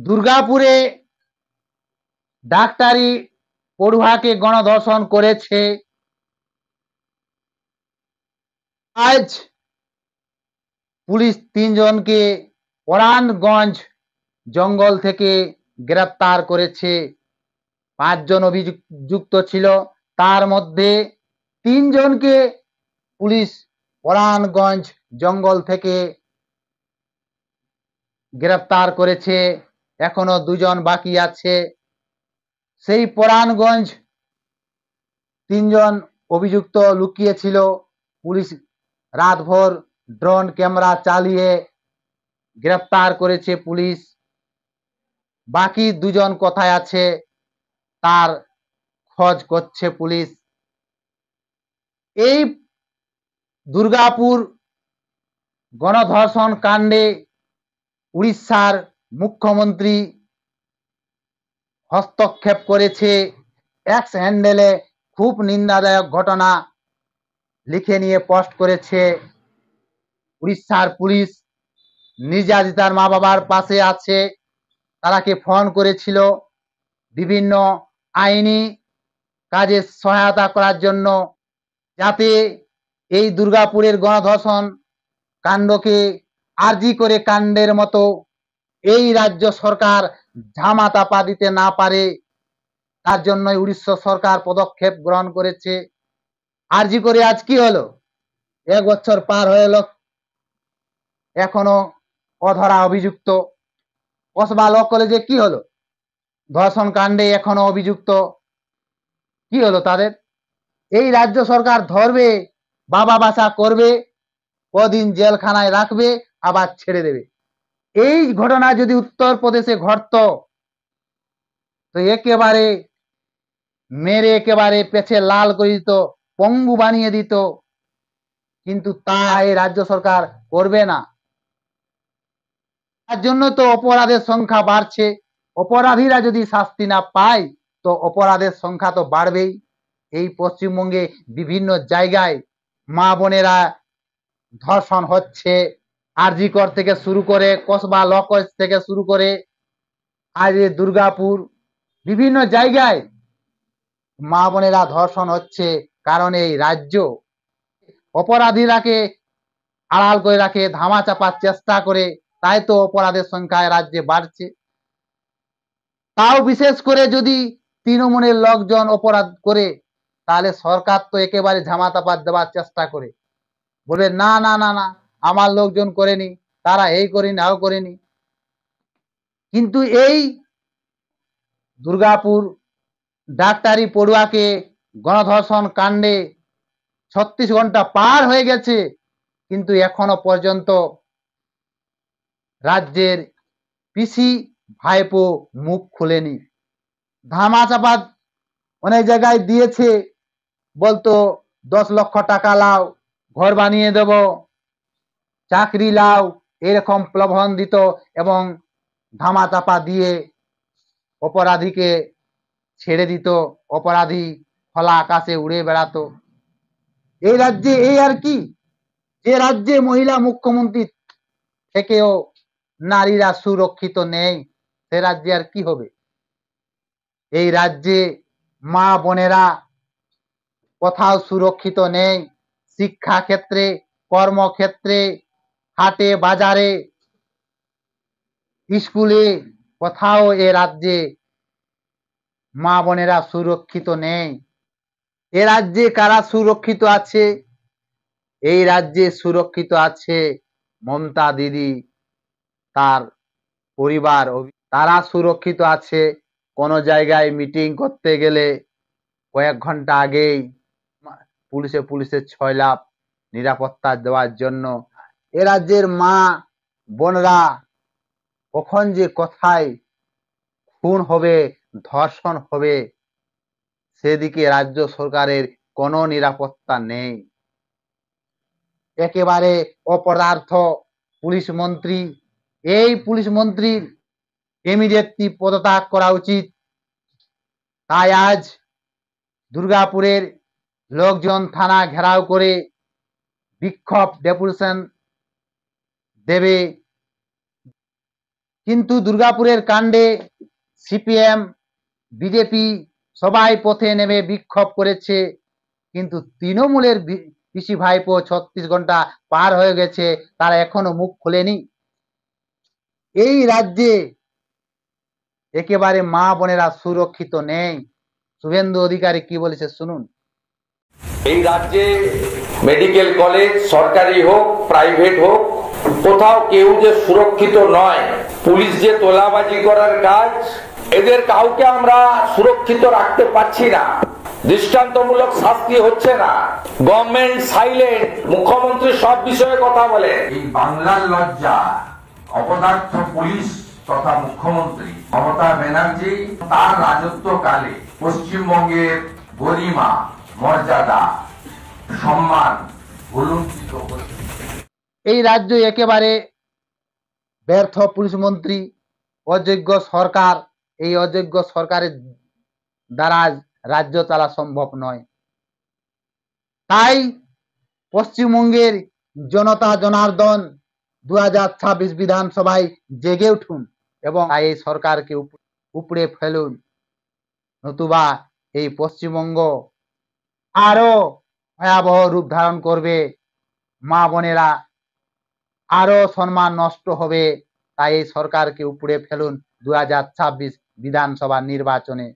দুর্গাপুরে ডাক্তারি পড়ুয়াকে গণধর্ষণ করেছে। আজ পুলিশ 3 জনকে পরাণগঞ্জ জঙ্গল থেকে গ্রেপ্তার করেছে। 5 জন অভিযুক্ত ছিল, তার মধ্যে 3 জনকে পুলিশ পরাণগঞ্জ জঙ্গল থেকে গ্রেপ্তার করেছে। এখনো 2 জন বাকি আছে। সেই পরাণগঞ্জ 3 জন অভিযুক্ত লুকিয়ে ছিল। পুলিশ রাতভর ড্রোন ক্যামেরা চালিয়ে গ্রেপ্তার করেছে পুলিশ। বাকি 2 জন কোথায় আছে তার খোঁজ করছে পুলিশ। এই দুর্গাপুর গণধর্ষণ কাণ্ডে উড়িষ্যার মুখ্যমন্ত্রী হস্তক্ষেপ করেছে। এক্স হ্যান্ডেলে খুব নিন্দাদায়ক ঘটনা লিখে নিয়ে পোস্ট করেছে। উড়িষ্যার পুলিশ নির্যাতিতার মা বাবার পাশে আছে। তারাকে ফোন করেছিল বিভিন্ন আইনি কাজে সহায়তা করার জন্য, যাতে এই দুর্গাপুরের গণধর্ষণ কাণ্ডকে আরজি করে কাণ্ডের মতো এই রাজ্য সরকার ধামাচাপা দিতে না পারে। তার জন্যই উড়িষ্যা সরকার পদক্ষেপ গ্রহণ করেছে। আরজি করে আজ কি হলো? 1 বছর পার হয়ে গেল, এখনো অধরা অভিযুক্ত। কসবা ল কলেজে কি হলো? ধর্ষণ কাণ্ডে এখনো অভিযুক্ত। কি হলো তাদের? এই রাজ্য সরকার ধরবে, বাবা বাসা করবে, কদিন জেলখানায় রাখবে, আবার ছেড়ে দেবে। এই ঘটনা যদি উত্তরপ্রদেশে ঘটতো তো একেবারে মেরে একেবারে পেছে লাল করে দিত, পঙ্গু বানিয়ে দিত। কিন্তু তা এই রাজ্য সরকার করবে না। তার জন্য তো অপরাধের সংখ্যা বাড়ছে। অপরাধীরা যদি শাস্তি না পায় তো অপরাধের সংখ্যা তো বাড়বেই। এই পশ্চিমবঙ্গে বিভিন্ন জায়গায় মা বোনেরা ধর্ষণ হচ্ছে। আরজি কর থেকে শুরু করে, কসবা ল কলেজ থেকে শুরু করে, আজ দুর্গাপুর, বিভিন্ন জায়গায় মা বোনেরা ধর্ষণ হচ্ছে। কারণ এই রাজ্য অপরাধীরাকে আড়াল করে রাখে, ধামা চাপার চেষ্টা করে, তাই তো অপরাধের সংখ্যা রাজ্যে বাড়ছে। তাও বিশেষ করে যদি তৃণমূলের লোকজন অপরাধ করে, তাহলে সরকার তো একেবারে ঝামা চাপা দেওয়ার চেষ্টা করে, বলবে না না না না আমার লোকজন করেনি, তারা এই করেনি নাও করেনি। কিন্তু এই দুর্গাপুর ডাক্তারি পড়ুয়াকে গণধর্ষণ কাণ্ডে 36 ঘন্টা পার হয়ে গেছে, কিন্তু এখনো পর্যন্ত রাজ্যের পিসি ভাইপো মুখ খুলেনি। ধামাচাপা অনেক জায়গায় দিয়েছে, বলতো 10 লক্ষ টাকা লাও, ঘর বানিয়ে দেব, চাকরি লাও, এরকম প্রলোভন দিত এবং ধামাচাপা দিয়ে অপরাধীকে ছেড়ে দিত। অপরাধী খোলা আকাশে উড়ে বেড়াতো। এই রাজ্যে এই আর কি, যে রাজ্যে মহিলা মুখ্যমন্ত্রী থেকেও নারীরা সুরক্ষিত নেই, সে রাজ্যে আর কি হবে? এই রাজ্যে মা বোনেরা কোথাও সুরক্ষিত নেই। শিক্ষা ক্ষেত্রে, কর্মক্ষেত্রে, হাটে বাজারে, স্কুলে, কোথাও এ রাজ্যে মা বোনেরা সুরক্ষিত নেই। এ রাজ্যে কারা সুরক্ষিত আছে? এই রাজ্যে সুরক্ষিত আছে মমতা দিদি, তার পরিবার, তারা সুরক্ষিত আছে। কোনো জায়গায় মিটিং করতে গেলে কয়েক ঘন্টা আগেই পুলিশে 6 লাখ নিরাপত্তা দেওয়ার জন্য। এ রাজ্যের মা বোনরা কখন যে কোথায় খুন হবে, ধর্ষণ হবে, সেদিকে রাজ্য সরকারের কোনো নিরাপত্তা নেই। একেবারে অপদার্থ পুলিশ মন্ত্রী। এই পুলিশ মন্ত্রীর ইমিডিয়েটলি পদত্যাগ করা উচিত। তাই আজ দুর্গাপুরের লোকজন থানা ঘেরাও করে বিক্ষোভ ডেপুটেশন দেবে। কিন্তু দুর্গাপুরের কাণ্ডে সিপিএম, বিজেপি সবাই পথে নেমে বিক্ষোভ করেছে, কিন্তু তৃণমূলের পিসি ভাইপো 36 ঘন্টা পার হয়ে গেছে, তারা এখনো মুখ খোলেনি। এই রাজ্যে একেবারে মা বোনেরা সুরক্ষিত নেই। শুভেন্দু অধিকারী কি বলেছে শুনুন। এই রাজ্যে মেডিকেল কলেজ সরকারি হোক প্রাইভেট হোক কোথাও কেউ যে সুরক্ষিত নয়। পুলিশ যে তোলাবাজি করার কাজ, এদের কাউকে আমরা সুরক্ষিত রাখতে পারছি না, দৃষ্টান্তমূলক শাস্তি হচ্ছে না, গভর্নমেন্ট সাইলেন্ট, মুখ্যমন্ত্রী সব বিষয়ে কথা বলে। এই বাংলার লজ্জা অপদার্থ পুলিশ তথা মুখ্যমন্ত্রী মমতা ব্যানার্জি তার রাজত্বকালে পশ্চিমবঙ্গের গরিমা, মর্যাদা, সম্মান ভুলুণ্ঠিত হচ্ছে। এই রাজ্য একেবারে ব্যর্থ পুলিশ মন্ত্রী, অযোগ্য সরকার। এই অযোগ্য সরকারের দ্বারা রাজ্য চালা সম্ভব নয়। তাই পশ্চিমবঙ্গের জনতা জনার্দন 2026 বিধানসভায় জেগে উঠুন এবং এই সরকারকে উপড়ে ফেলুন, নতুবা এই পশ্চিমবঙ্গ আরো ভয়াবহ রূপ ধারণ করবে। মা বোনেরা আরো সম্মান নষ্ট হবে। তাই এই সরকারকে উপড়ে ফেলুন 2026 বিধানসভা নির্বাচনে।